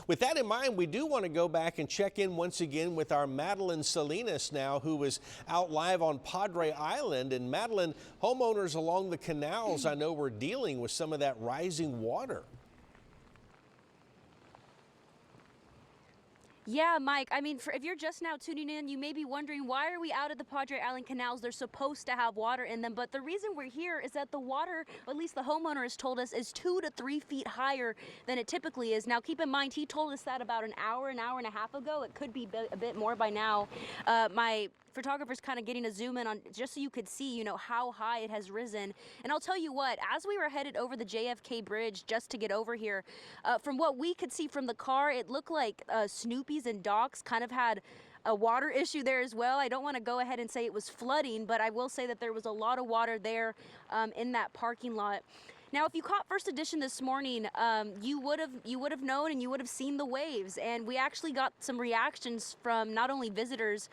with that in mind, we do want to go back and check in once again with our Madeline Salinas now, who is out live on Padre Island. And Madeline, homeowners along the canals, I know, we're dealing with some of that rising water. Yeah, Mike, I mean, if you're just now tuning in, you may be wondering, why are we out at the Padre Island canals? They're supposed to have water in them, but the reason we're here is that the water, at least the homeowner has told us, is 2 to 3 feet higher than it typically is. Now, keep in mind, he told us that about an hour and a half ago. It could be a bit more by now. My photographer's kind of getting a zoom in on just so you could see, how high it has risen. And I'll tell you what, as we were headed over the JFK bridge just to get over here, from what we could see from the car, it looked like Snoopy's and Doc's kind of had a water issue there as well. I don't want to go ahead and say it was flooding, but I will say that there was a lot of water there in that parking lot. Now, if you caught First Edition this morning, you would have known and you would have seen the waves. And we actually got some reactions from not only visitors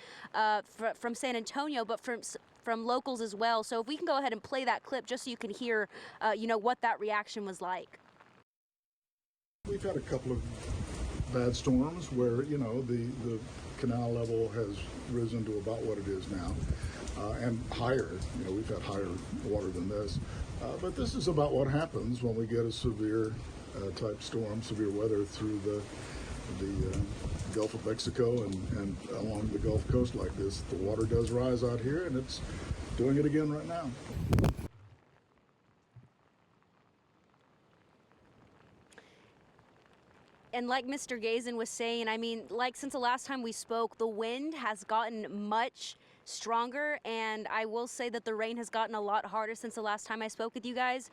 from San Antonio, but from locals as well. So if we can go ahead and play that clip just so you can hear, what that reaction was like. We've had a couple of bad storms where, the canal level has risen to about what it is now. And higher, we've had higher water than this. But this is about what happens when we get a severe type storm, severe weather through the Gulf of Mexico and along the Gulf Coast like this. The water does rise out here, and it's doing it again right now. And like Mr. Gazin was saying, I mean, since the last time we spoke, the wind has gotten much stronger, and I will say that the rain has gotten a lot harder since the last time I spoke with you guys.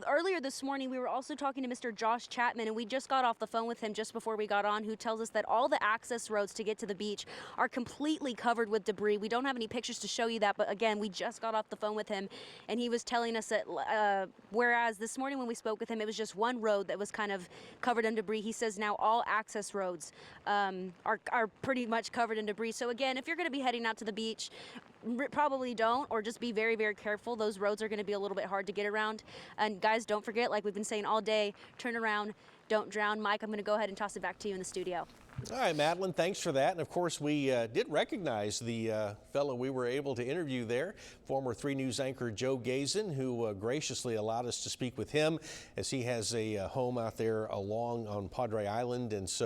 Earlier this morning, we were also talking to Mr. Josh Chapman, and we just got off the phone with him just before we got on, who tells us that all the access roads to get to the beach are completely covered with debris. We don't have any pictures to show you that, but again, we just got off the phone with him, and he was telling us that whereas this morning when we spoke with him, it was just one road that was kind of covered in debris, he says now all access roads are pretty much covered in debris. So again, if you're going to be heading out to the beach, probably don't, or just be very, very careful. Those roads are going to be a little bit hard to get around. And guys, don't forget, like we've been saying all day, turn around, don't drown. Mike, I'm going to go ahead and toss it back to you in the studio. All right, Madeline, thanks for that. And of course, we did recognize the fellow we were able to interview there, former 3 News anchor Joe Gazin, who graciously allowed us to speak with him as he has a home out there along on Padre Island. And so